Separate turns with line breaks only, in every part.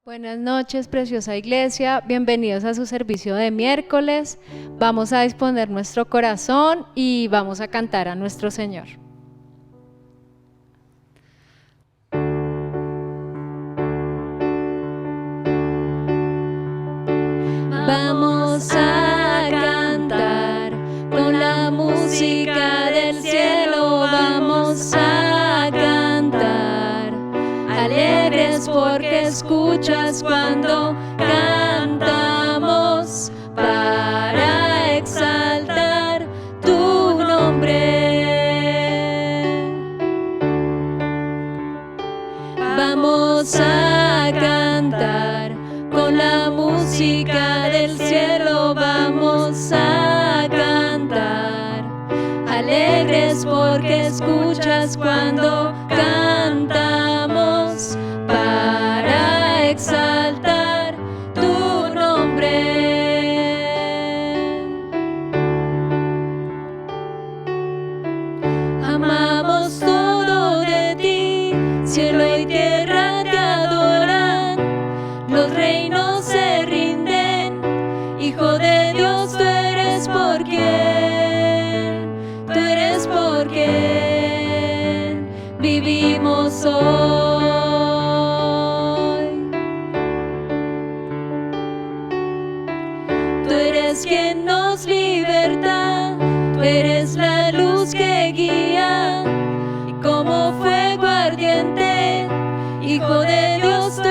Buenas noches, preciosa iglesia. Bienvenidos a su servicio de miércoles. Vamos a disponer nuestro corazón y vamos a cantar a nuestro Señor. Vamos a cantar con la música del cielo. Vamos a cantar alegres porque escuchas cuando cantamos para exaltar tu nombre. Vamos a cantar con la música del cielo. Vamos a cantar alegres porque escuchas cuando cantamos para exaltar tu nombre. Amamos todo de ti, cielo y tierra te adoran, los reinos se rinden, Hijo de Dios, tú eres por quien vivimos hoy. Tú eres quien nos liberta, tú eres la luz que guía, y como fuego ardiente, Hijo de Dios, tú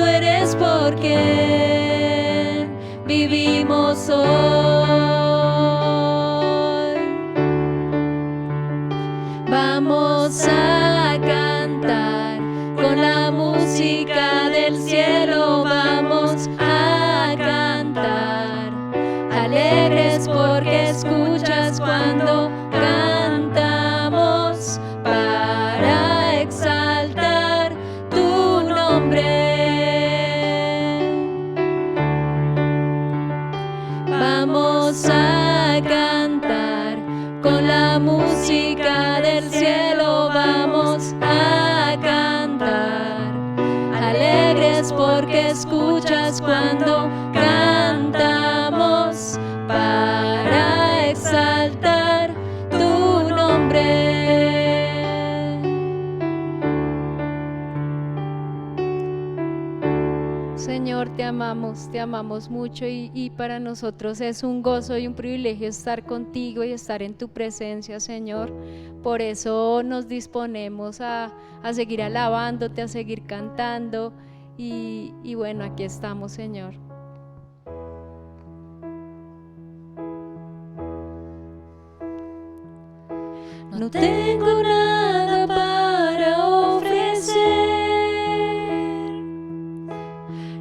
eres por quien vivimos hoy. Vamos a cantar con la música del cielo. Vamos a cantar alegres porque escuchas cuando cantamos para exaltar tu nombre. Vamos a cantar con la música del cielo. Vamos a cantar alegres porque escuchas cuando cantamos para exaltar tu nombre. Señor, te amamos mucho y para nosotros es un gozo y un privilegio estar contigo y estar en tu presencia, Señor. Por eso nos disponemos a seguir alabándote, a seguir cantando y bueno, aquí estamos, Señor. No tengo nada para ofrecer,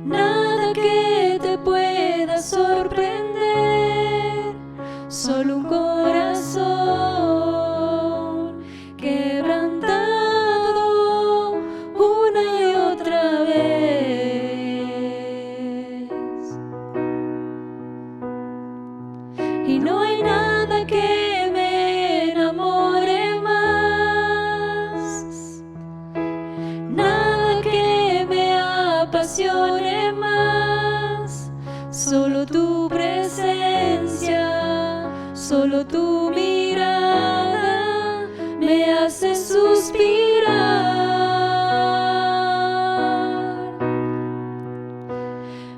nada que te pueda sorprender, solo un corazón quebrantado una y otra vez. Y no hay nada que me enamore más, nada que me apasione más, solo tu presencia, solo tu mirada me hace suspirar.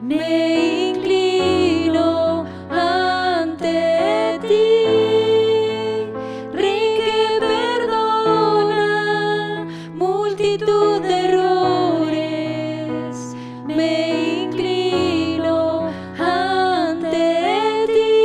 Me inclino ante ti, Rey que perdona multitud de errores. Me inclino ante ti.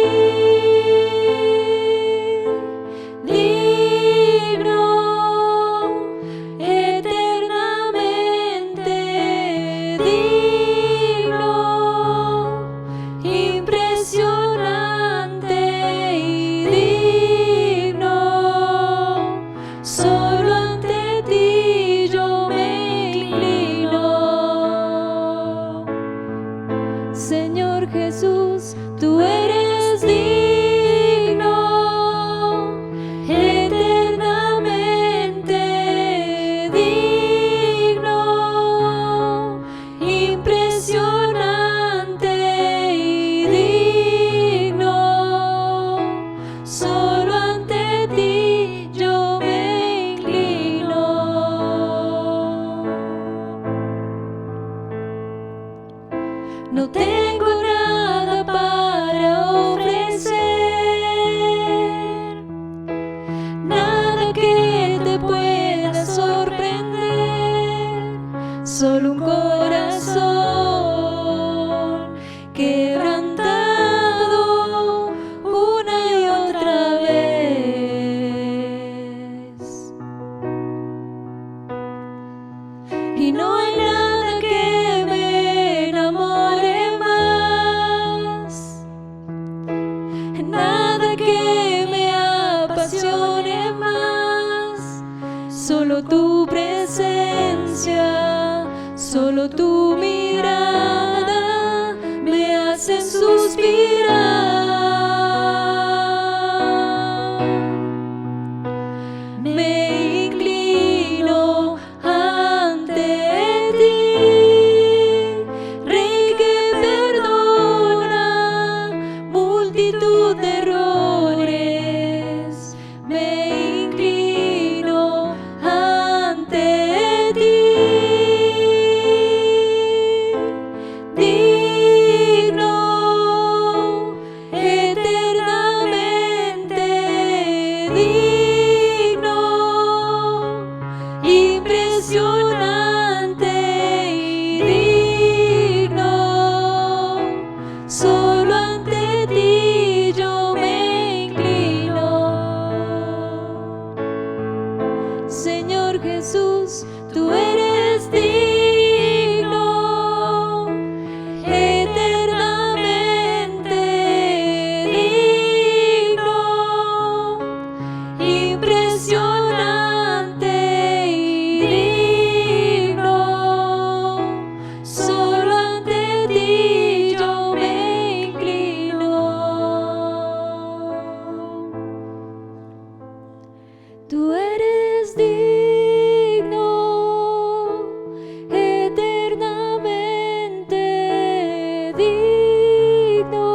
y no hay nada que me enamore más, nada que me apasione más, solo tu presencia, solo tu mirada me hacen suspirar. Me inclino ante ti, Rey que perdona multitud de errores. Me inclino ante ti, digno, eternamente digno, impresionante y digno, solo ante ti yo me inclino. Señor Jesús, tú eres digno, eternamente digno, impresionante y digno, solo ante ti yo me inclino. Tú eres digno, eternamente digno,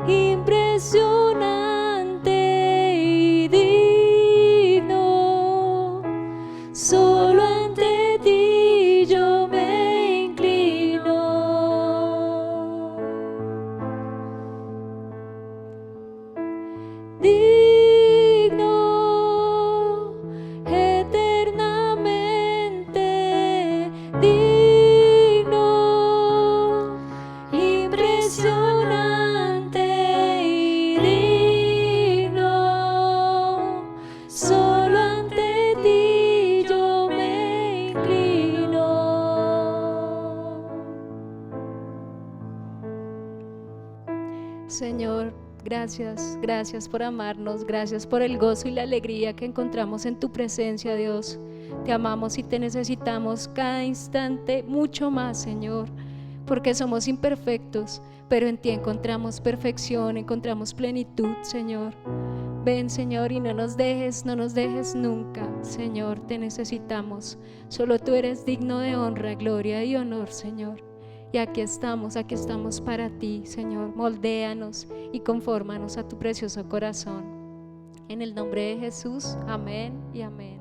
impresionante y digno, solo ante ti yo me inclino. Digno, eternamente digno, impresionante y digno, solo ante ti yo me inclino. Señor, gracias por amarnos, gracias por el gozo y la alegría que encontramos en tu presencia, Dios. Te amamos y te necesitamos cada instante mucho más, Señor, porque somos imperfectos, pero en ti encontramos perfección, encontramos plenitud, Señor. Ven, Señor, y no nos dejes nunca, Señor, te necesitamos. Solo tú eres digno de honra, gloria y honor, Señor. Y aquí estamos para ti, Señor. Moldéanos y confórmanos a tu precioso corazón. En el nombre de Jesús, amén y amén.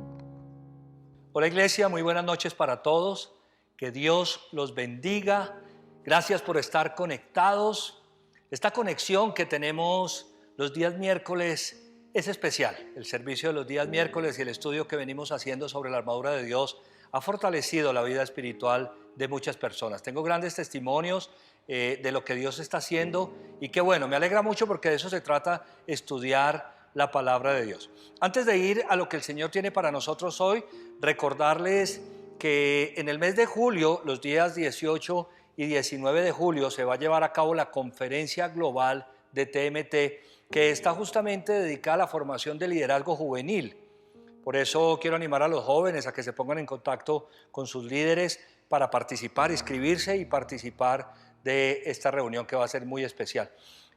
Hola iglesia, muy buenas noches para todos. Que Dios los bendiga. Gracias por estar conectados. Esta conexión que tenemos los días miércoles es especial. El servicio de los días miércoles y el estudio que venimos haciendo sobre la armadura de Dios ha fortalecido la vida espiritual de muchas personas. Tengo grandes testimonios de lo que Dios está haciendo y qué bueno, me alegra mucho porque de eso se trata, estudiar la palabra de Dios. Antes de ir a lo que el Señor tiene para nosotros hoy, recordarles que en el mes de julio, los días 18 y 19 de julio, se va a llevar a cabo la conferencia global de TMT, que está justamente dedicada a la formación de liderazgo juvenil. Por eso quiero animar a los jóvenes a que se pongan en contacto con sus líderes para participar, inscribirse y participar de esta reunión que va a ser muy especial.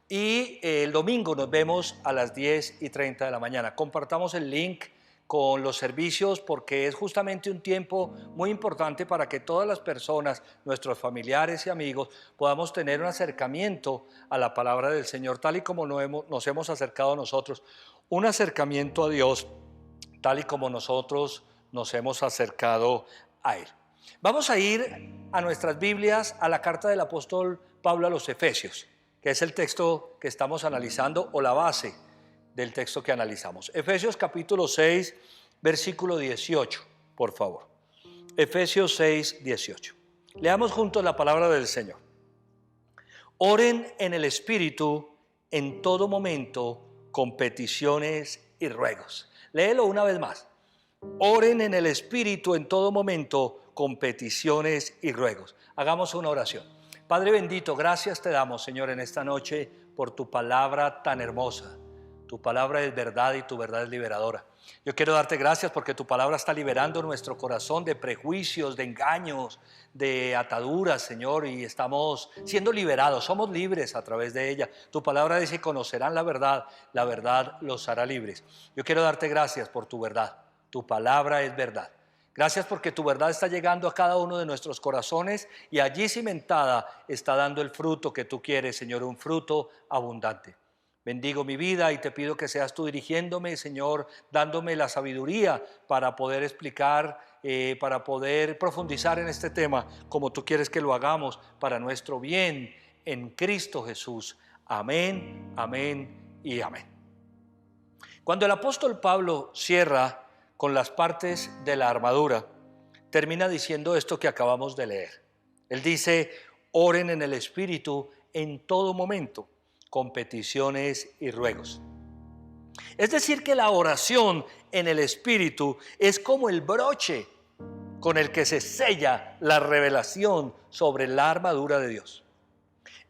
Y el domingo nos vemos a las 10:30 de la mañana. Compartamos el link con los servicios porque es justamente un tiempo muy importante para que todas las personas, nuestros familiares y amigos, podamos tener un acercamiento a la palabra del Señor, tal y como nos hemos acercado nosotros, un acercamiento a Dios, tal y como nosotros nos hemos acercado a Él. Vamos a ir a nuestras Biblias, a la carta del apóstol Pablo a los Efesios, que es el texto que estamos analizando o la base del texto que analizamos. Efesios capítulo 6, versículo 18, por favor. Efesios 6, 18. Leamos juntos la palabra del Señor. Oren en el Espíritu en todo momento con peticiones y ruegos. Léelo una vez más. Oren en el Espíritu en todo momento con peticiones y ruegos. Hagamos una oración. Padre bendito, gracias te damos, Señor, en esta noche por tu palabra tan hermosa. Tu palabra es verdad y tu verdad es liberadora. Yo quiero darte gracias porque tu palabra está liberando nuestro corazón de prejuicios, de engaños, de ataduras, Señor, y estamos siendo liberados, somos libres a través de ella. Tu palabra dice: conocerán la verdad los hará libres. Yo quiero darte gracias por tu verdad. Tu palabra es verdad. Gracias porque tu verdad está llegando a cada uno de nuestros corazones y allí cimentada está dando el fruto que tú quieres, Señor, un fruto abundante. Bendigo mi vida y te pido que seas tú dirigiéndome, Señor, dándome la sabiduría para poder explicar, para poder profundizar en este tema como tú quieres que lo hagamos para nuestro bien en Cristo Jesús. Amén, amén y amén. Cuando el apóstol Pablo cierra con las partes de la armadura, termina diciendo esto que acabamos de leer. Él dice: oren en el Espíritu en todo momento, con peticiones y ruegos. Es decir, que la oración en el Espíritu es como el broche con el que se sella la revelación sobre la armadura de Dios.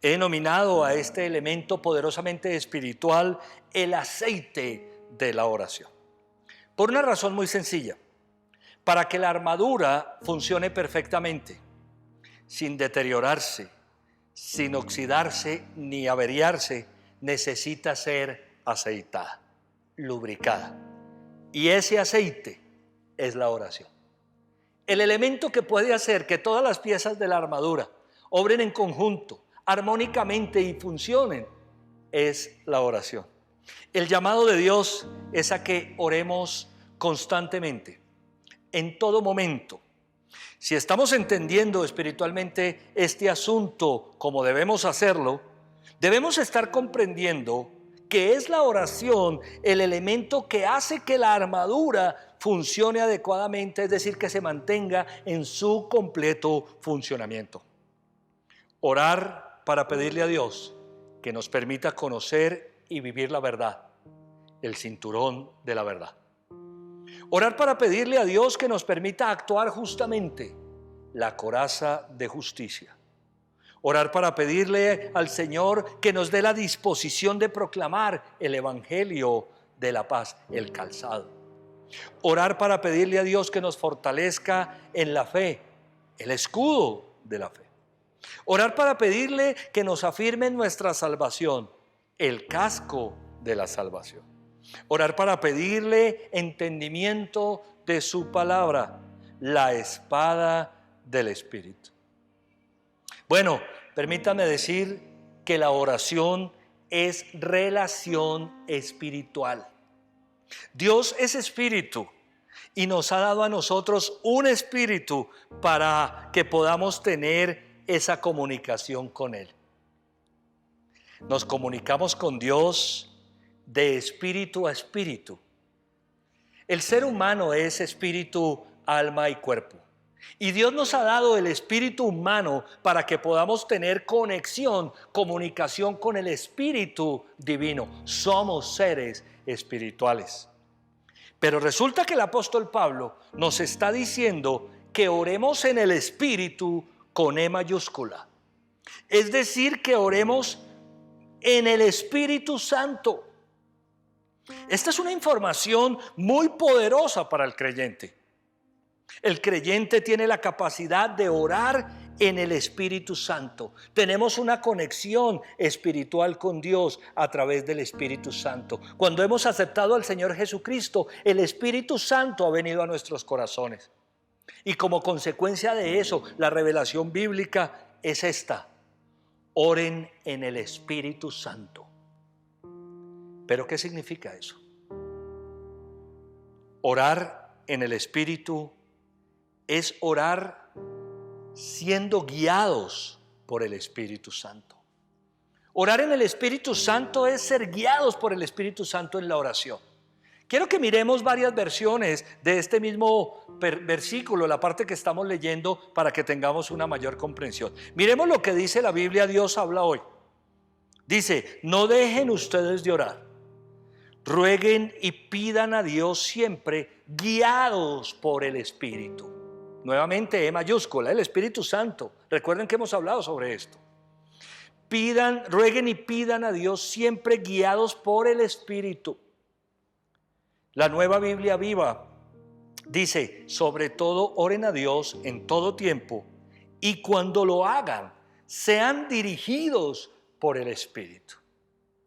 He denominado a este elemento poderosamente espiritual el aceite de la oración. Por una razón muy sencilla: para que la armadura funcione perfectamente, sin deteriorarse, sin oxidarse ni averiarse, necesita ser aceitada, lubricada. Y ese aceite es la oración. El elemento que puede hacer que todas las piezas de la armadura obren en conjunto, armónicamente y funcionen, es la oración. El llamado de Dios es a que oremos constantemente, en todo momento. Si estamos entendiendo espiritualmente este asunto como debemos hacerlo, debemos estar comprendiendo que es la oración el elemento que hace que la armadura funcione adecuadamente, es decir, que se mantenga en su completo funcionamiento. Orar para pedirle a Dios que nos permita conocer y vivir la verdad, el cinturón de la verdad. Orar para pedirle a Dios que nos permita actuar justamente, la coraza de justicia. Orar para pedirle al Señor que nos dé la disposición de proclamar el evangelio de la paz, el calzado. Orar para pedirle a Dios que nos fortalezca en la fe, el escudo de la fe. Orar para pedirle que nos afirme en nuestra salvación, el casco de la salvación. Orar para pedirle entendimiento de su palabra, la espada del Espíritu. Bueno, permítame decir que la oración es relación espiritual. Dios es espíritu y nos ha dado a nosotros un espíritu para que podamos tener esa comunicación con Él. Nos comunicamos con Dios de espíritu a espíritu. El ser humano es espíritu, alma y cuerpo. Y Dios nos ha dado el espíritu humano para que podamos tener conexión, comunicación con el espíritu divino. Somos seres espirituales. Pero resulta que el apóstol Pablo nos está diciendo que oremos en el espíritu con E mayúscula. Es decir, que oremos en el Espíritu Santo. Esta es una información muy poderosa para el creyente. El creyente tiene la capacidad de orar en el Espíritu Santo. Tenemos una conexión espiritual con Dios a través del Espíritu Santo. Cuando hemos aceptado al Señor Jesucristo, el Espíritu Santo ha venido a nuestros corazones. Y como consecuencia de eso, la revelación bíblica es esta: oren en el Espíritu Santo. ¿Pero qué significa eso? Orar en el Espíritu es orar siendo guiados por el Espíritu Santo. Orar en el Espíritu Santo es ser guiados por el Espíritu Santo en la oración. Quiero que miremos varias versiones de este mismo versículo, la parte que estamos leyendo, para que tengamos una mayor comprensión. Miremos lo que dice la Biblia. Dios habla hoy. Dice: no dejen ustedes de orar. rueguen y pidan a Dios siempre guiados por el Espíritu. Nuevamente E mayúscula, el Espíritu Santo. Recuerden que hemos hablado sobre esto. Rueguen y pidan a Dios siempre guiados por el Espíritu. La Nueva Biblia Viva dice, sobre todo oren a Dios en todo tiempo y cuando lo hagan, sean dirigidos por el Espíritu.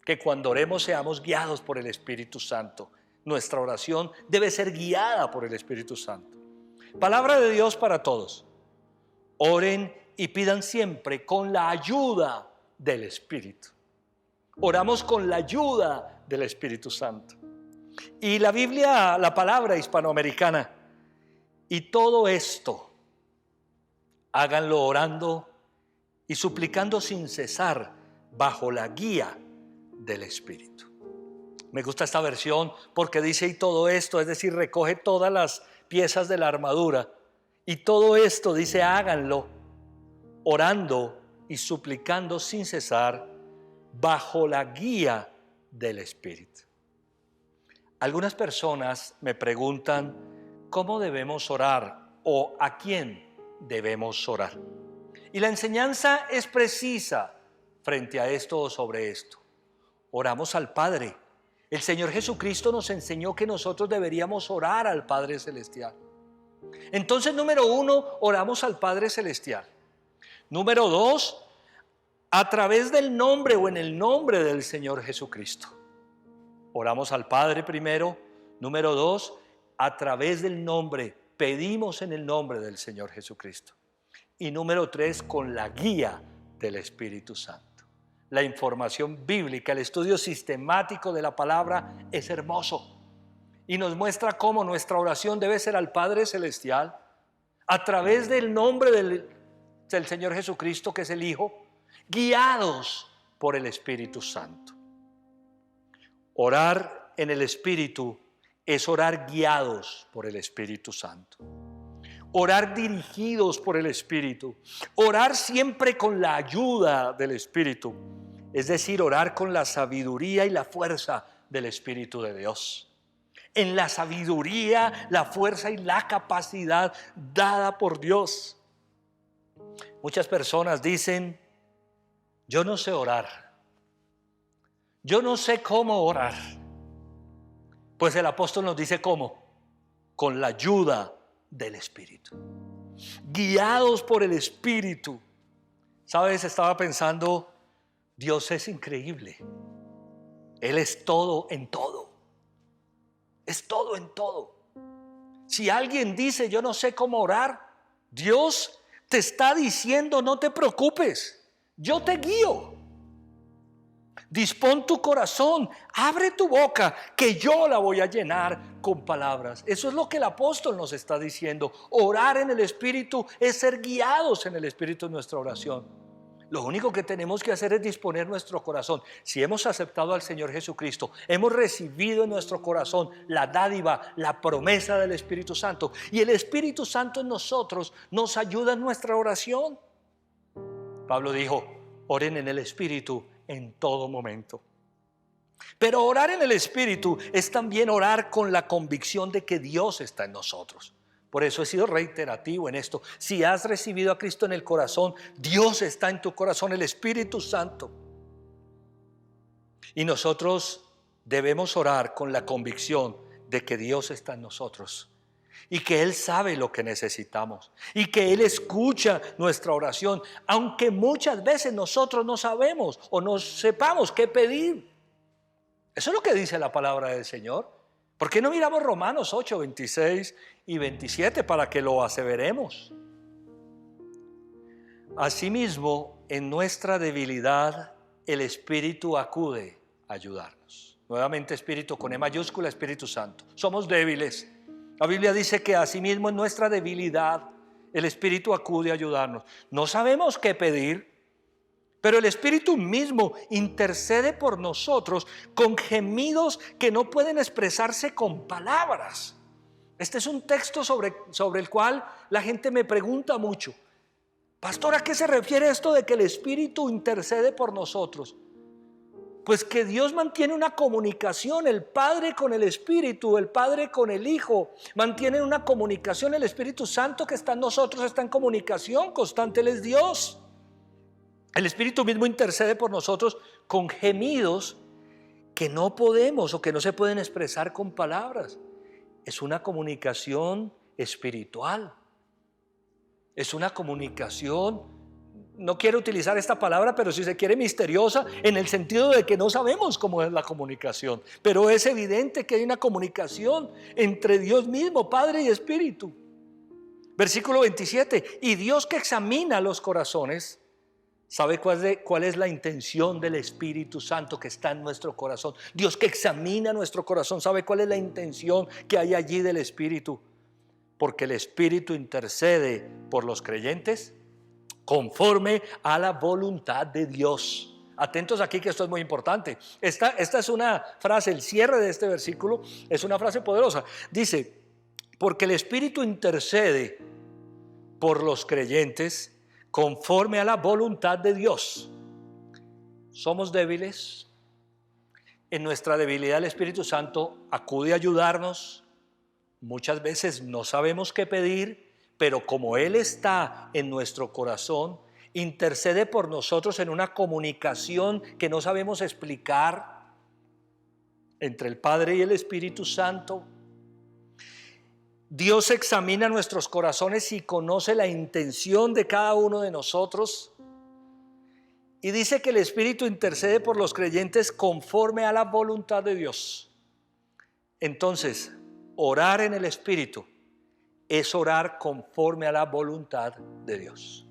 Que cuando oremos seamos guiados por el Espíritu Santo. Nuestra oración debe ser guiada por el Espíritu Santo. Palabra de Dios para todos. Oren y pidan siempre con la ayuda del Espíritu. Oramos con la ayuda del Espíritu Santo. Y la Biblia, la palabra hispanoamericana, y todo esto, háganlo orando y suplicando sin cesar bajo la guía del Espíritu. Me gusta esta versión porque dice y todo esto, es decir, recoge todas las piezas de la armadura. Y todo esto dice háganlo orando y suplicando sin cesar bajo la guía del Espíritu. Algunas personas me preguntan cómo debemos orar o a quién debemos orar. Y la enseñanza es precisa frente a esto o sobre esto. Oramos al Padre. El Señor Jesucristo nos enseñó que nosotros deberíamos orar al Padre Celestial. Entonces, número 1, oramos al Padre Celestial. Número 2, a través del nombre o en el nombre del Señor Jesucristo. Oramos al Padre primero. Número 2, a través del nombre, pedimos en el nombre del Señor Jesucristo. Y número 3, con la guía del Espíritu Santo. La información bíblica, el estudio sistemático de la palabra es hermoso y nos muestra cómo nuestra oración debe ser al Padre Celestial a través del nombre del Señor Jesucristo, que es el Hijo, guiados por el Espíritu Santo. Orar en el Espíritu es orar guiados por el Espíritu Santo. Orar dirigidos por el Espíritu. Orar siempre con la ayuda del Espíritu. Es decir, orar con la sabiduría y la fuerza del Espíritu de Dios. En la sabiduría, la fuerza y la capacidad dada por Dios. Muchas personas dicen, yo no sé orar. Yo no sé cómo orar. Pues el apóstol nos dice cómo. Con la ayuda del Espíritu. Guiados por el Espíritu. ¿Sabes? Estaba pensando, Dios es increíble. Él es todo en todo. Es todo en todo. Si alguien dice, yo no sé cómo orar, Dios te está diciendo, no te preocupes. Yo te guío. Dispón tu corazón, abre tu boca, que yo la voy a llenar con palabras. Eso es lo que el apóstol nos está diciendo. Orar en el Espíritu es ser guiados en el Espíritu en nuestra oración. Lo único que tenemos que hacer es disponer nuestro corazón. Si hemos aceptado al Señor Jesucristo, hemos recibido en nuestro corazón la dádiva, la promesa del Espíritu Santo. Y el Espíritu Santo en nosotros nos ayuda en nuestra oración. Pablo dijo, oren en el Espíritu en todo momento. Pero orar en el Espíritu es también orar con la convicción de que Dios está en nosotros. Por eso he sido reiterativo en esto. Si has recibido a Cristo en el corazón, Dios está en tu corazón, el Espíritu Santo. Y nosotros debemos orar con la convicción de que Dios está en nosotros y que Él sabe lo que necesitamos y que Él escucha nuestra oración, aunque muchas veces nosotros no sabemos o no sepamos qué pedir. Eso es lo que dice la palabra del Señor. ¿Por qué no miramos Romanos 8, 26 y 27 para que lo aseveremos? Asimismo, en nuestra debilidad, el Espíritu acude a ayudarnos. Nuevamente, Espíritu con E mayúscula, Espíritu Santo. Somos débiles. La Biblia dice que asimismo en nuestra debilidad, el Espíritu acude a ayudarnos. No sabemos qué pedir, pero el Espíritu mismo intercede por nosotros con gemidos que no pueden expresarse con palabras. Este es un texto sobre el cual la gente me pregunta mucho. Pastor, ¿a qué se refiere esto de que el Espíritu intercede por nosotros? Pues que Dios mantiene una comunicación, el Padre con el Espíritu, el Padre con el Hijo, mantienen una comunicación, el Espíritu Santo que está en nosotros está en comunicación constante, Él es Dios. El Espíritu mismo intercede por nosotros con gemidos que no podemos o que no se pueden expresar con palabras. Es una comunicación espiritual, es una comunicación, no quiero utilizar esta palabra, pero si se quiere misteriosa, en el sentido de que no sabemos cómo es la comunicación, pero es evidente que hay una comunicación entre Dios mismo, Padre y Espíritu. Versículo 27, y Dios que examina los corazones, ¿sabe cuál es la intención del Espíritu Santo que está en nuestro corazón? Dios que examina nuestro corazón, ¿sabe cuál es la intención que hay allí del Espíritu? Porque el Espíritu intercede por los creyentes conforme a la voluntad de Dios. Atentos aquí que esto es muy importante. Esta es una frase, el cierre de este versículo es una frase poderosa. Dice, porque el Espíritu intercede por los creyentes conforme a la voluntad de Dios. Somos débiles. En nuestra debilidad el Espíritu Santo acude a ayudarnos. Muchas veces no sabemos qué pedir, pero como Él está en nuestro corazón, intercede por nosotros en una comunicación que no sabemos explicar entre el Padre y el Espíritu Santo. Dios examina nuestros corazones y conoce la intención de cada uno de nosotros. Y dice que el Espíritu intercede por los creyentes conforme a la voluntad de Dios. Entonces, orar en el Espíritu es orar conforme a la voluntad de Dios.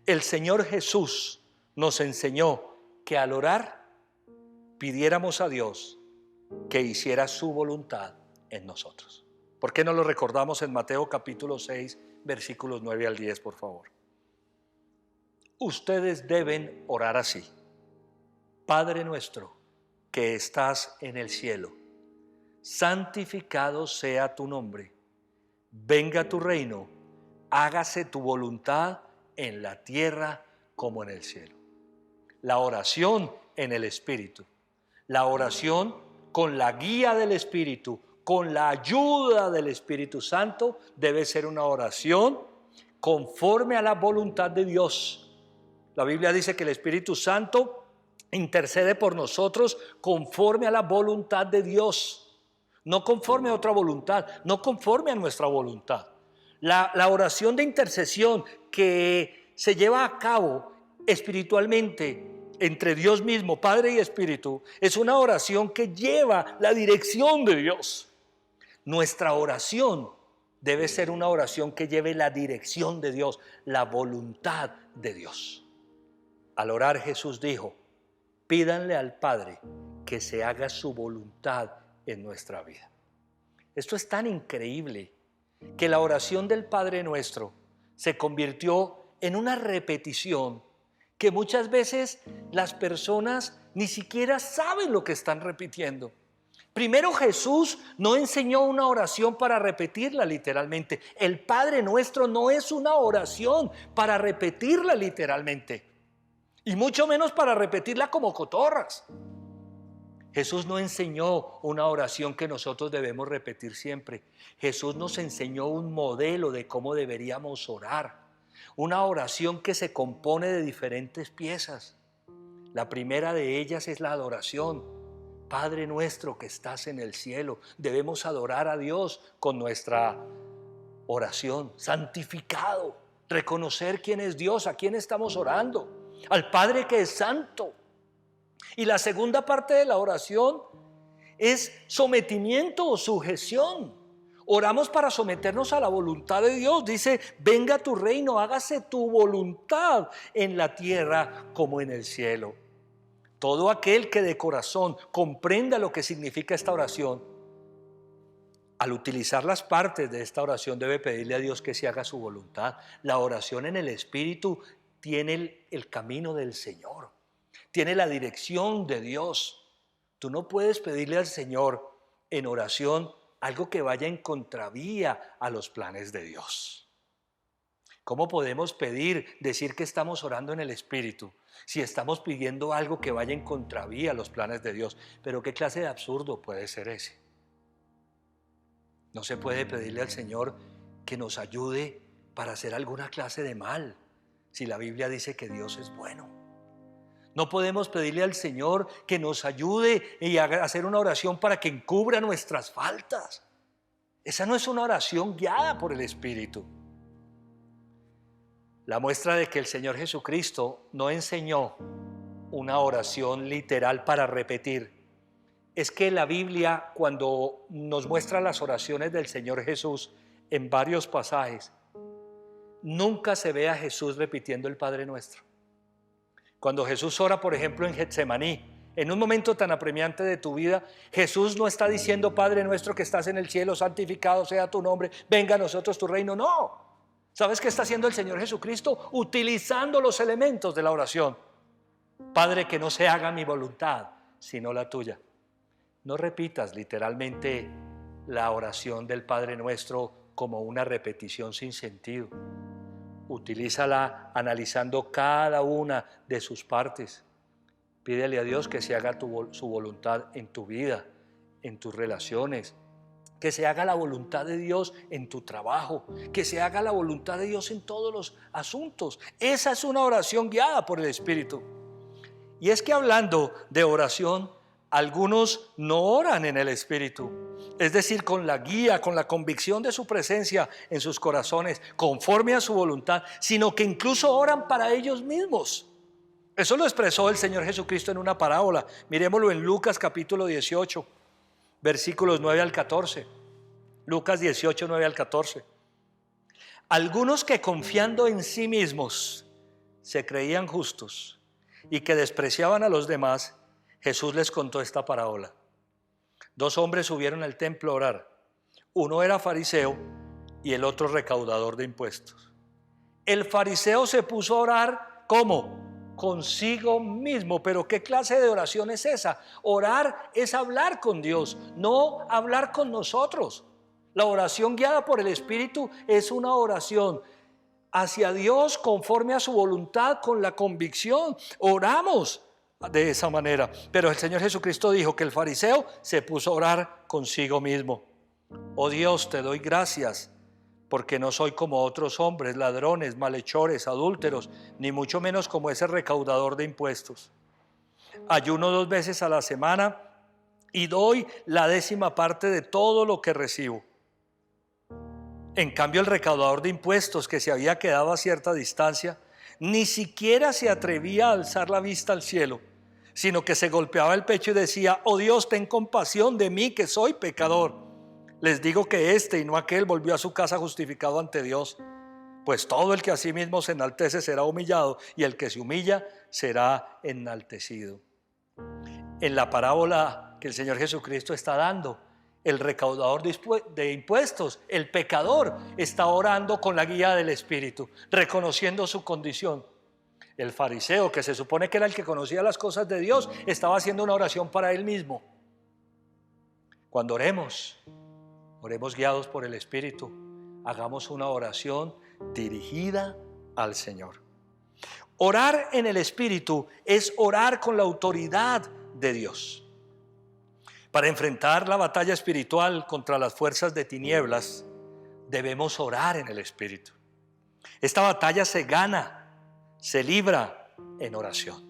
El Señor Jesús nos enseñó que al orar pidiéramos a Dios que hiciera su voluntad en nosotros. ¿Por qué no lo recordamos en Mateo capítulo 6, versículos 9 al 10, por favor? Ustedes deben orar así: Padre nuestro que estás en el cielo, santificado sea tu nombre. Venga tu reino, hágase tu voluntad en la tierra como en el cielo. La oración en el Espíritu, la oración con la guía del Espíritu, con la ayuda del Espíritu Santo, debe ser una oración conforme a la voluntad de Dios. La Biblia dice que el Espíritu Santo intercede por nosotros conforme a la voluntad de Dios. No conforme a otra voluntad, no conforme a nuestra voluntad. La oración de intercesión que se lleva a cabo espiritualmente entre Dios mismo, Padre y Espíritu, es una oración que lleva la dirección de Dios. Nuestra oración debe ser una oración que lleve la dirección de Dios, la voluntad de Dios. Al orar, Jesús dijo: pídanle al Padre que se haga su voluntad en nuestra vida. Esto es tan increíble que la oración del Padre Nuestro se convirtió en una repetición que muchas veces las personas ni siquiera saben lo que están repitiendo. Primero, Jesús no enseñó una oración para repetirla literalmente. El Padre Nuestro no es una oración para repetirla literalmente, y mucho menos para repetirla como cotorras. Jesús no enseñó una oración que nosotros debemos repetir siempre. Jesús nos enseñó un modelo de cómo deberíamos orar. Una oración que se compone de diferentes piezas. La primera de ellas es la adoración. Padre nuestro que estás en el cielo. Debemos adorar a Dios con nuestra oración. Santificado. Reconocer quién es Dios, a quién estamos orando. Al Padre que es santo. Y la segunda parte de la oración es sometimiento o sujeción. Oramos para someternos a la voluntad de Dios. Dice: venga tu reino, hágase tu voluntad en la tierra como en el cielo. Todo aquel que de corazón comprenda lo que significa esta oración, al utilizar las partes de esta oración debe pedirle a Dios que se haga su voluntad. La oración en el Espíritu tiene el camino del Señor. Tiene la dirección de Dios. Tú no puedes pedirle al Señor en oración algo que vaya en contravía a los planes de Dios. ¿Cómo podemos decir que estamos orando en el Espíritu si estamos pidiendo algo que vaya en contravía a los planes de Dios? Pero ¿qué clase de absurdo puede ser ese? No se puede pedirle al Señor que nos ayude para hacer alguna clase de mal, si la Biblia dice que Dios es bueno. No podemos pedirle al Señor que nos ayude y hacer una oración para que encubra nuestras faltas. Esa no es una oración guiada por el Espíritu. La muestra de que el Señor Jesucristo no enseñó una oración literal para repetir es que la Biblia, cuando nos muestra las oraciones del Señor Jesús en varios pasajes, nunca se ve a Jesús repitiendo el Padre Nuestro. Cuando Jesús ora, por ejemplo, en Getsemaní, en un momento tan apremiante de tu vida, Jesús no está diciendo: Padre nuestro que estás en el cielo, santificado sea tu nombre, venga a nosotros tu reino. No. ¿Sabes qué está haciendo el Señor Jesucristo? Utilizando los elementos de la oración. Padre, que no se haga mi voluntad, sino la tuya. No repitas literalmente la oración del Padre Nuestro como una repetición sin sentido. Utilízala analizando cada una de sus partes. Pídele a Dios que se haga su voluntad en tu vida, en tus relaciones, que se haga la voluntad de Dios en tu trabajo, que se haga la voluntad de Dios en todos los asuntos. Esa es una oración guiada por el Espíritu. Y es que hablando de oración, algunos no oran en el Espíritu, es decir, con la guía, con la convicción de su presencia en sus corazones, conforme a su voluntad, sino que incluso oran para ellos mismos. Eso lo expresó el Señor Jesucristo en una parábola. Miremoslo en Lucas capítulo 18, versículos 9 al 14. Lucas 18, 9 al 14. Algunos que confiando en sí mismos se creían justos y que despreciaban a los demás, Jesús les contó esta parábola. 2 hombres subieron al templo a orar. Uno era fariseo y el otro recaudador de impuestos. El fariseo se puso a orar, ¿cómo? Consigo mismo. Pero ¿qué clase de oración es esa? Orar es hablar con Dios, no hablar con nosotros. La oración guiada por el Espíritu es una oración hacia Dios conforme a su voluntad, con la convicción. Oramos de esa manera. Pero el Señor Jesucristo dijo que el fariseo se puso a orar consigo mismo. Oh Dios, te doy gracias porque no soy como otros hombres, ladrones, malhechores, adúlteros, ni mucho menos como ese recaudador de impuestos. Ayuno 2 veces a la semana y doy la 10ª parte de todo lo que recibo. En cambio, el recaudador de impuestos, que se había quedado a cierta distancia, ni siquiera se atrevía a alzar la vista al cielo, sino que se golpeaba el pecho y decía: oh Dios, ten compasión de mí, que soy pecador. Les digo que este y no aquel volvió a su casa justificado ante Dios. Pues todo el que a sí mismo se enaltece será humillado, y el que se humilla será enaltecido. En la parábola que el Señor Jesucristo está dando, el recaudador de impuestos, el pecador, está orando con la guía del Espíritu, reconociendo su condición. El fariseo, que se supone que era el que conocía las cosas de Dios, estaba haciendo una oración para él mismo. Cuando oremos guiados por el Espíritu, hagamos una oración dirigida al Señor. Orar en el Espíritu es orar con la autoridad de Dios. Para enfrentar la batalla espiritual contra las fuerzas de tinieblas, debemos orar en el Espíritu. Esta batalla se gana, se libra en oración.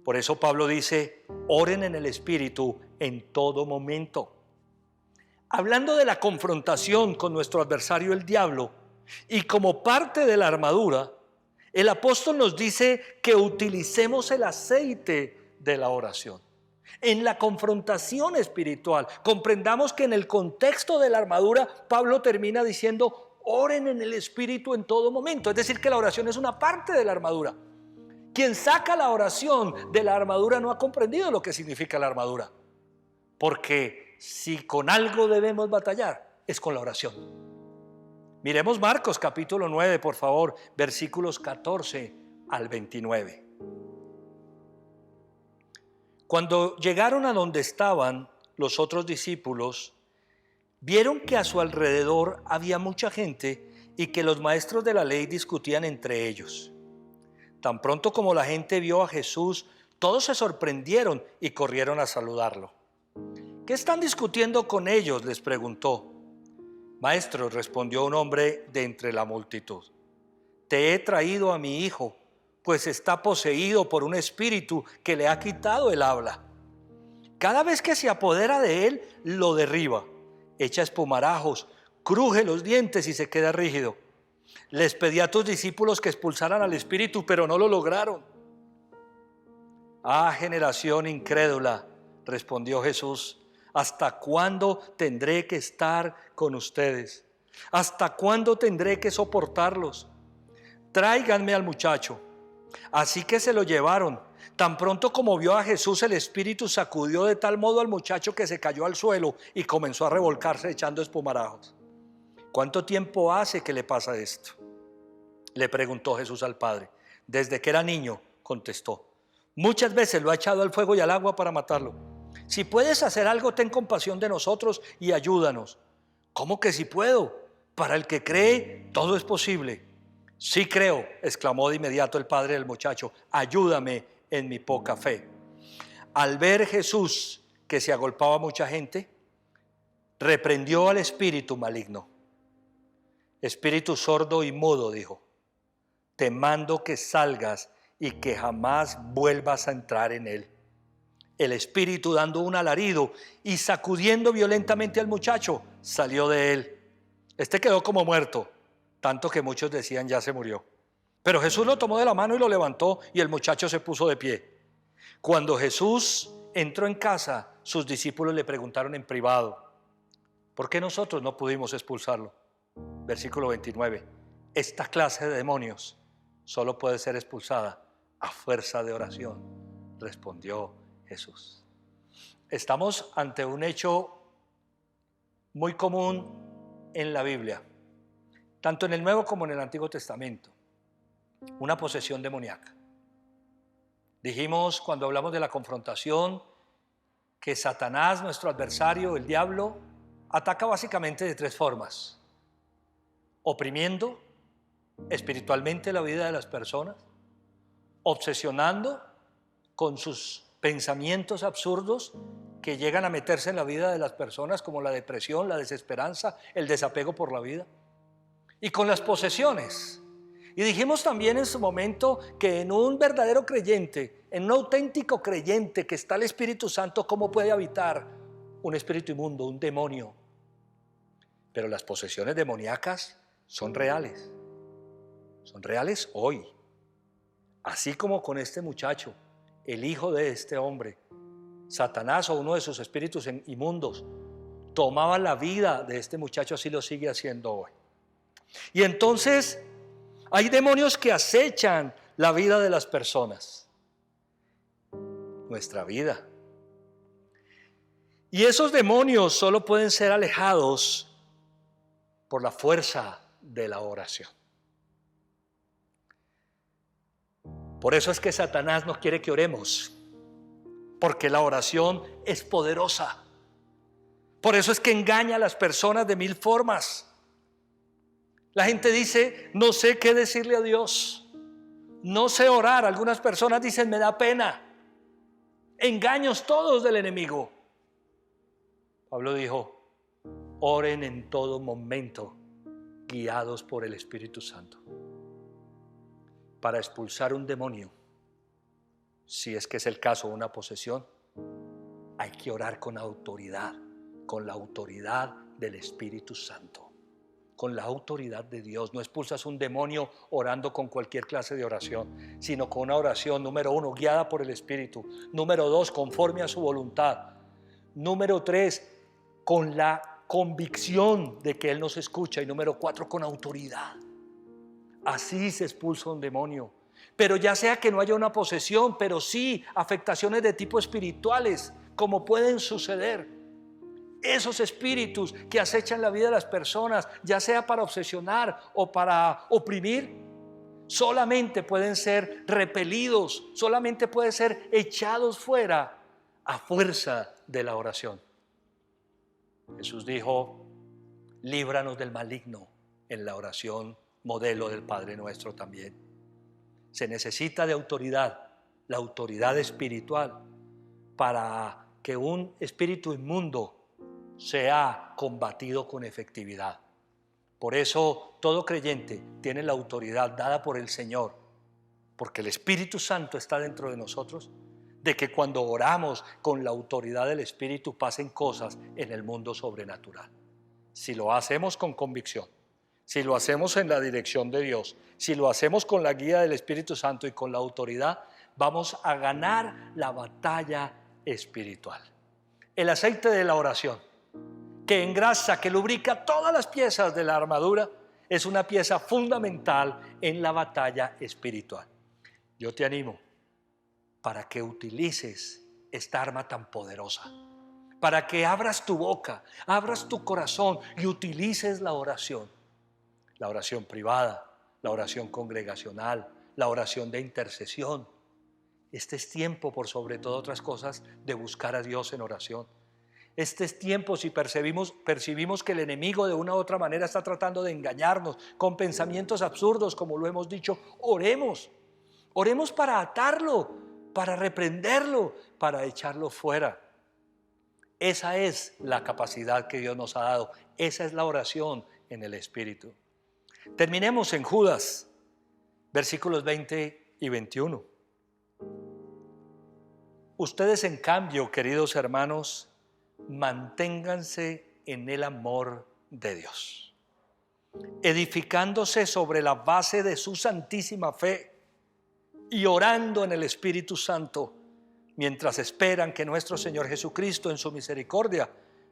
Por eso Pablo dice: oren en el Espíritu en todo momento. Hablando de la confrontación con nuestro adversario el diablo, y como parte de la armadura, el apóstol nos dice que utilicemos el aceite de la oración. En la confrontación espiritual, comprendamos que en el contexto de la armadura, Pablo termina diciendo: oren en el Espíritu en todo momento. Es decir, que la oración es una parte de la armadura. Quien saca la oración de la armadura no ha comprendido lo que significa la armadura. Porque si con algo debemos batallar, es con la oración. Miremos Marcos capítulo 9, por favor, versículos 14 al 29. Cuando llegaron a donde estaban los otros discípulos, vieron que a su alrededor había mucha gente y que los maestros de la ley discutían entre ellos. Tan pronto como la gente vio a Jesús, todos se sorprendieron y corrieron a saludarlo. ¿Qué están discutiendo con ellos?, les preguntó. Maestro, respondió un hombre de entre la multitud, te he traído a mi hijo, pues está poseído por un espíritu que le ha quitado el habla. Cada vez que se apodera de él, lo derriba, echa espumarajos, cruje los dientes y se queda rígido. Les pedí a tus discípulos que expulsaran al espíritu, pero no lo lograron. Ah, generación incrédula, respondió Jesús, ¿hasta cuándo tendré que estar con ustedes? ¿Hasta cuándo tendré que soportarlos? Tráiganme al muchacho. Así que se lo llevaron. Tan pronto como vio a Jesús, el espíritu sacudió de tal modo al muchacho que se cayó al suelo y comenzó a revolcarse echando espumarajos. ¿Cuánto tiempo hace que le pasa esto?, le preguntó Jesús al padre. Desde que era niño, contestó. Muchas veces lo ha echado al fuego y al agua para matarlo. Si puedes hacer algo, ten compasión de nosotros y ayúdanos. ¿Cómo que si puedo? Para el que cree, todo es posible. Sí creo, exclamó de inmediato el padre del muchacho. Ayúdame en mi poca fe. Al ver Jesús que se agolpaba mucha gente, reprendió al espíritu maligno. Espíritu sordo y mudo, dijo, te mando que salgas y que jamás vuelvas a entrar en él. El espíritu, dando un alarido y sacudiendo violentamente al muchacho, salió de él. Este quedó como muerto, tanto que muchos decían ya se murió. Pero Jesús lo tomó de la mano y lo levantó, y el muchacho se puso de pie. Cuando Jesús entró en casa, sus discípulos le preguntaron en privado, ¿por qué nosotros no pudimos expulsarlo? Versículo 29. Esta clase de demonios solo puede ser expulsada a fuerza de oración, respondió Jesús. Estamos ante un hecho muy común en la Biblia, tanto en el Nuevo como en el Antiguo Testamento, una posesión demoníaca. Dijimos cuando hablamos de la confrontación que Satanás, nuestro adversario, el diablo, ataca básicamente de tres formas: oprimiendo espiritualmente la vida de las personas, obsesionando con sus pensamientos absurdos que llegan a meterse en la vida de las personas, como la depresión, la desesperanza, el desapego por la vida, y con las posesiones. Y dijimos también en su momento que en un verdadero creyente, en un auténtico creyente que está el Espíritu Santo, ¿cómo puede habitar un espíritu inmundo, un demonio? Pero las posesiones demoníacas son reales hoy. Así como con este muchacho, el hijo de este hombre, Satanás o uno de sus espíritus inmundos tomaba la vida de este muchacho, así lo sigue haciendo hoy. Y entonces hay demonios que acechan la vida de las personas, nuestra vida. Y esos demonios solo pueden ser alejados por la fuerza de la oración. Por eso es que Satanás no quiere que oremos, porque la oración es poderosa. Por eso es que engaña a las personas de mil formas. La gente dice, no sé qué decirle a Dios, no sé orar. Algunas personas dicen, me da pena. Engaños todos del enemigo. Pablo dijo, oren en todo momento, guiados por el Espíritu Santo. Para expulsar un demonio, si es que es el caso, una posesión, hay que orar con autoridad, con la autoridad del Espíritu Santo, con la autoridad de Dios. No expulsas un demonio orando con cualquier clase de oración, sino con una oración, número 1, guiada por el Espíritu; número 2, conforme a su voluntad; número 3, con la convicción de que Él nos escucha; y número 4, con autoridad. Así se expulsa un demonio. Pero ya sea que no haya una posesión, pero sí afectaciones de tipo espirituales, como pueden suceder. Esos espíritus que acechan la vida de las personas, ya sea para obsesionar o para oprimir, solamente pueden ser repelidos, solamente pueden ser echados fuera a fuerza de la oración. Jesús dijo, líbranos del maligno, en la oración modelo del Padre Nuestro también. Se necesita de autoridad, la autoridad espiritual, para que un espíritu inmundo sea combatido con efectividad. Por eso todo creyente tiene la autoridad dada por el Señor, porque el Espíritu Santo está dentro de nosotros, de que cuando oramos con la autoridad del Espíritu pasen cosas en el mundo sobrenatural. Si lo hacemos con convicción, si lo hacemos en la dirección de Dios, si lo hacemos con la guía del Espíritu Santo y con la autoridad, vamos a ganar la batalla espiritual. El aceite de la oración, que engrasa, que lubrica todas las piezas de la armadura, es una pieza fundamental en la batalla espiritual. Yo te animo para que utilices esta arma tan poderosa, para que abras tu boca, abras tu corazón y utilices la oración privada, la oración congregacional, la oración de intercesión. Este es tiempo, por sobre todo otras cosas, de buscar a Dios en oración. Este es tiempo, si percibimos que el enemigo de una u otra manera está tratando de engañarnos con pensamientos absurdos, como lo hemos dicho, oremos. Oremos para atarlo, para reprenderlo, para echarlo fuera. Esa es la capacidad que Dios nos ha dado. Esa es la oración en el Espíritu. Terminemos en Judas, versículos 20 y 21. Ustedes, en cambio, queridos hermanos, manténganse en el amor de Dios, edificándose sobre la base de su santísima fe y orando en el Espíritu Santo, mientras esperan que nuestro Señor Jesucristo en su misericordia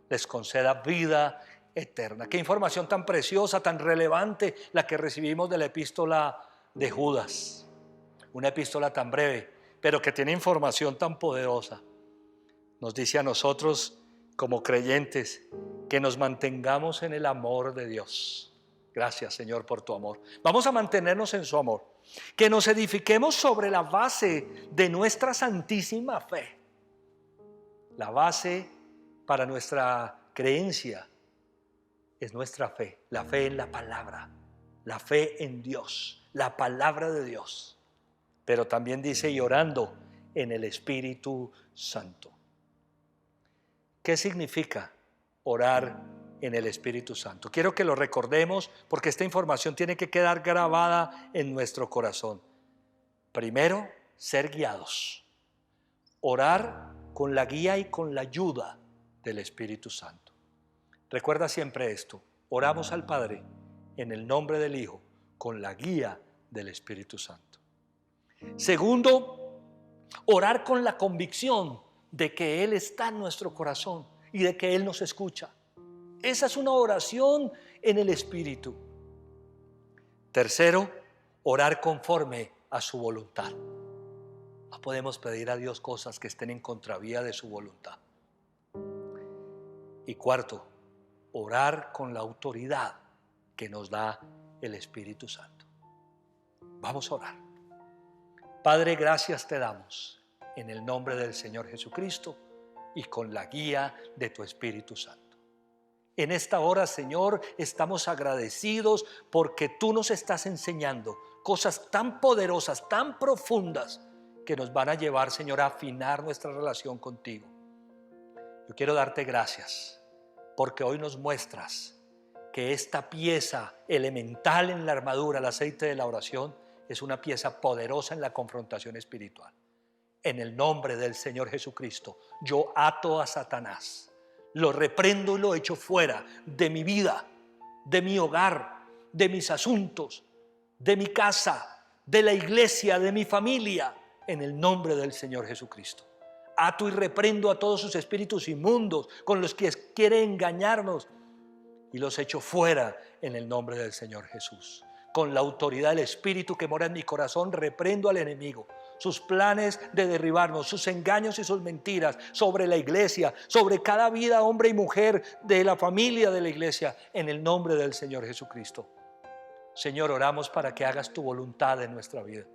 les conceda vida eterna. Qué información tan preciosa, tan relevante la que recibimos de la epístola de Judas. Una epístola tan breve, pero que tiene información tan poderosa. Nos dice a nosotros como creyentes que nos mantengamos en el amor de Dios. Gracias, Señor, por tu amor. Vamos a mantenernos en su amor. Que nos edifiquemos sobre la base de nuestra santísima fe. La base para nuestra creencia es nuestra fe, la fe en la palabra, la fe en Dios, la palabra de Dios. Pero también dice, y orando en el Espíritu Santo. ¿Qué significa orar en el Espíritu Santo? Quiero que lo recordemos porque esta información tiene que quedar grabada en nuestro corazón. Primero, ser guiados. Orar con la guía y con la ayuda del Espíritu Santo. Recuerda siempre esto: oramos al Padre en el nombre del Hijo, con la guía del Espíritu Santo. Segundo, orar con la convicción de que Él está en nuestro corazón y de que Él nos escucha. Esa es una oración en el Espíritu. Tercero, orar conforme a su voluntad. No podemos pedir a Dios cosas que estén en contravía de su voluntad. Y cuarto, orar con la autoridad que nos da el Espíritu Santo. Vamos a orar. Padre, gracias te damos en el nombre del Señor Jesucristo y con la guía de tu Espíritu Santo. En esta hora, Señor, estamos agradecidos porque tú nos estás enseñando cosas tan poderosas, tan profundas, que nos van a llevar, Señor, a afinar nuestra relación contigo. Yo quiero darte gracias porque hoy nos muestras que esta pieza elemental en la armadura, el aceite de la oración, es una pieza poderosa en la confrontación espiritual. En el nombre del Señor Jesucristo, yo ato a Satanás, lo reprendo y lo echo fuera de mi vida, de mi hogar, de mis asuntos, de mi casa, de la iglesia, de mi familia, en el nombre del Señor Jesucristo. Ato y reprendo a todos sus espíritus inmundos con los que quiere engañarnos y los echo fuera en el nombre del Señor Jesús. Con la autoridad del Espíritu que mora en mi corazón, reprendo al enemigo, sus planes de derribarnos, sus engaños y sus mentiras sobre la iglesia, sobre cada vida, hombre y mujer de la familia de la iglesia, en el nombre del Señor Jesucristo. Señor, oramos para que hagas tu voluntad en nuestra vida.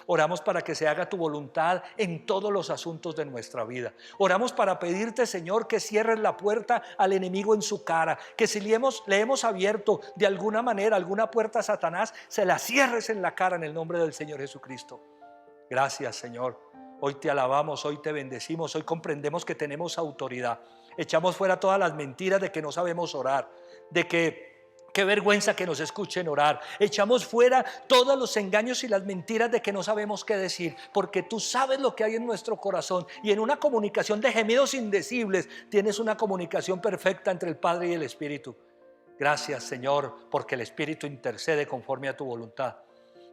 Oramos para que se haga tu voluntad en todos los asuntos de nuestra vida. Oramos para pedirte, Señor, que cierres la puerta al enemigo en su cara, que si le hemos abierto de alguna manera alguna puerta a Satanás, se la cierres en la cara en el nombre del Señor Jesucristo. Gracias, Señor. Hoy te alabamos, hoy te bendecimos, hoy comprendemos que tenemos autoridad. Echamos fuera todas las mentiras de que no sabemos orar, de que qué vergüenza que nos escuchen orar. Echamos fuera todos los engaños y las mentiras de que no sabemos qué decir, porque tú sabes lo que hay en nuestro corazón, y en una comunicación de gemidos indecibles tienes una comunicación perfecta entre el Padre y el Espíritu. Gracias, Señor, porque el Espíritu intercede conforme a tu voluntad.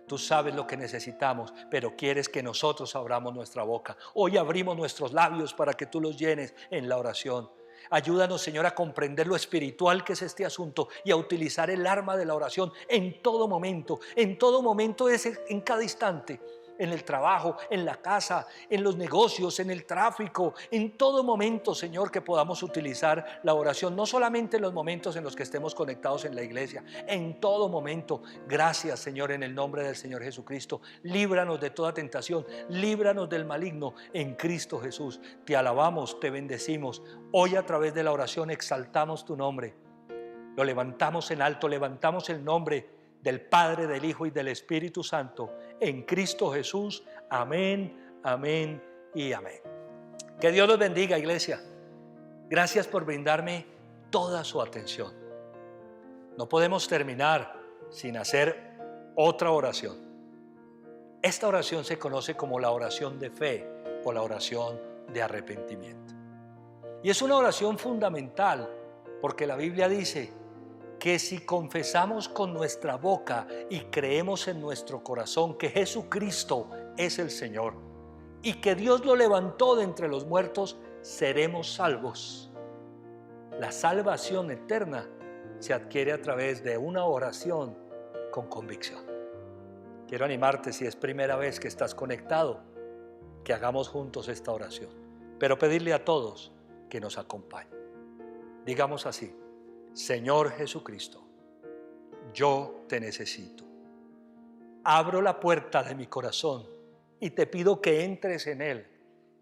Tú sabes lo que necesitamos, pero quieres que nosotros abramos nuestra boca. Hoy abrimos nuestros labios para que tú los llenes en la oración. Ayúdanos, Señor, a comprender lo espiritual que es este asunto y a utilizar el arma de la oración en todo momento. En todo momento es en cada instante. En el trabajo, en la casa, en los negocios, en el tráfico, en todo momento, Señor, que podamos utilizar la oración, no solamente en los momentos en los que estemos conectados en la iglesia, en todo momento. Gracias, Señor, en el nombre del Señor Jesucristo. Líbranos de toda tentación, líbranos del maligno en Cristo Jesús. Te alabamos, te bendecimos. Hoy a través de la oración exaltamos tu nombre. Lo levantamos en alto, levantamos el nombre del Padre, del Hijo y del Espíritu Santo, en Cristo Jesús. Amén, amén y amén. Que Dios los bendiga, iglesia. Gracias por brindarme toda su atención. No podemos terminar sin hacer otra oración. Esta oración se conoce como la oración de fe o la oración de arrepentimiento. Y es una oración fundamental porque la Biblia dice que si confesamos con nuestra boca y creemos en nuestro corazón que Jesucristo es el Señor y que Dios lo levantó de entre los muertos, seremos salvos. La salvación eterna se adquiere a través de una oración con convicción. Quiero animarte, si es primera vez que estás conectado, que hagamos juntos esta oración, pero pedirle a todos que nos acompañen. Digamos así: Señor Jesucristo, yo te necesito. Abro la puerta de mi corazón y te pido que entres en él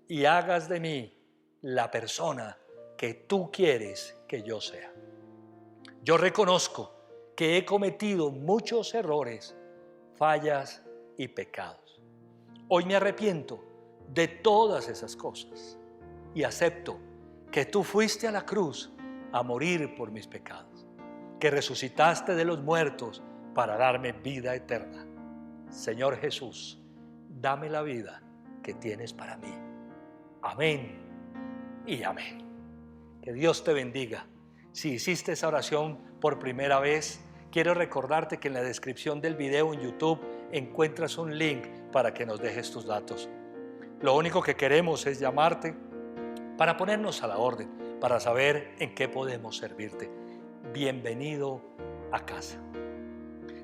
y hagas de mí la persona que tú quieres que yo sea. Yo reconozco que he cometido muchos errores, fallas y pecados. Hoy me arrepiento de todas esas cosas y acepto que tú fuiste a la cruz a morir por mis pecados, que resucitaste de los muertos para darme vida eterna. Señor Jesús, dame la vida que tienes para mí. Amén y amén. Que Dios te bendiga. Si hiciste esa oración por primera vez, quiero recordarte que en la descripción del video en YouTube encuentras un link para que nos dejes tus datos. Lo único que queremos es llamarte para ponernos a la orden, para saber en qué podemos servirte. Bienvenido a casa.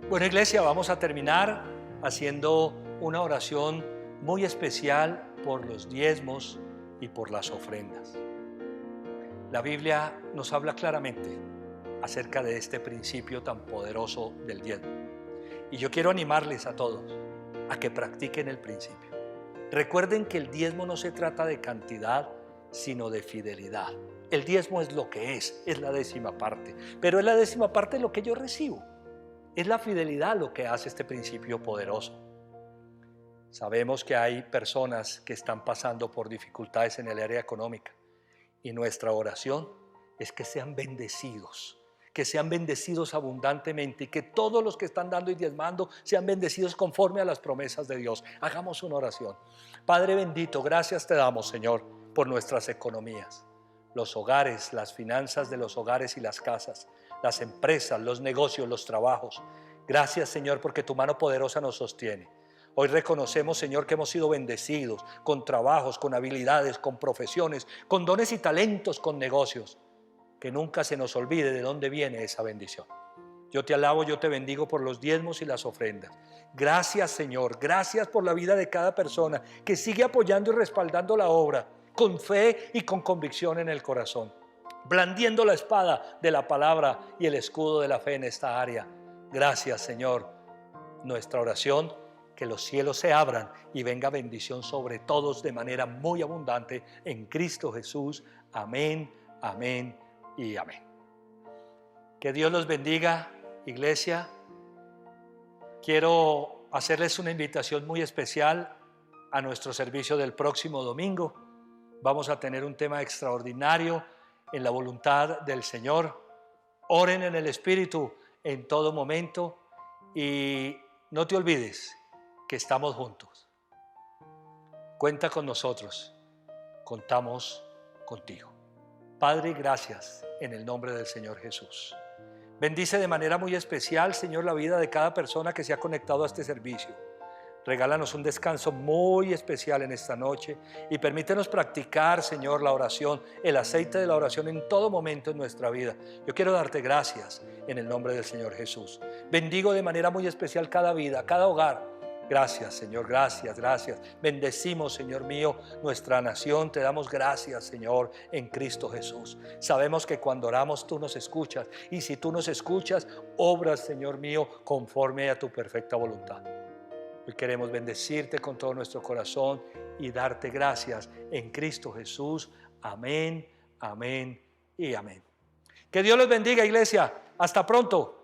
Bueno, iglesia, vamos a terminar haciendo una oración muy especial por los diezmos y por las ofrendas. La Biblia nos habla claramente acerca de este principio tan poderoso del diezmo. Y yo quiero animarles a todos a que practiquen el principio. Recuerden que el diezmo no se trata de cantidad, sino de fidelidad. El diezmo es lo que es la 10ª parte, pero es la 10ª parte de lo que yo recibo. Es la fidelidad lo que hace este principio poderoso. Sabemos que hay personas que están pasando por dificultades en el área económica y nuestra oración es que sean bendecidos abundantemente y que todos los que están dando y diezmando sean bendecidos conforme a las promesas de Dios. Hagamos una oración. Padre bendito, gracias te damos, Señor, por nuestras economías, los hogares, las finanzas de los hogares y las casas, las empresas, los negocios, los trabajos. Gracias, Señor, porque tu mano poderosa nos sostiene. Hoy reconocemos, Señor, que hemos sido bendecidos con trabajos, con habilidades, con profesiones, con dones y talentos, con negocios. Que nunca se nos olvide de dónde viene esa bendición. Yo te alabo, yo te bendigo por los diezmos y las ofrendas. Gracias, Señor, gracias por la vida de cada persona que sigue apoyando y respaldando la obra con fe y con convicción en el corazón, blandiendo la espada de la palabra y el escudo de la fe en esta área. Gracias, Señor. Nuestra oración, que los cielos se abran y venga bendición sobre todos de manera muy abundante en Cristo Jesús. Amén, amén y amén. Que Dios los bendiga, iglesia. Quiero hacerles una invitación muy especial a nuestro servicio del próximo domingo. Vamos a tener un tema extraordinario en la voluntad del Señor. Oren en el Espíritu en todo momento y no te olvides que estamos juntos. Cuenta con nosotros, contamos contigo. Padre, gracias en el nombre del Señor Jesús. Bendice de manera muy especial, Señor, la vida de cada persona que se ha conectado a este servicio. Regálanos un descanso muy especial en esta noche y permítenos practicar, Señor, la oración, el aceite de la oración en todo momento en nuestra vida. Yo quiero darte gracias en el nombre del Señor Jesús. Bendigo de manera muy especial cada vida, cada hogar. Gracias, Señor, gracias, gracias. Bendecimos, Señor mío, nuestra nación. Te damos gracias, Señor, en Cristo Jesús. Sabemos que cuando oramos tú nos escuchas y si tú nos escuchas, obras, Señor mío, conforme a tu perfecta voluntad. Hoy queremos bendecirte con todo nuestro corazón y darte gracias en Cristo Jesús. Amén, amén y amén. Que Dios los bendiga, iglesia. Hasta pronto.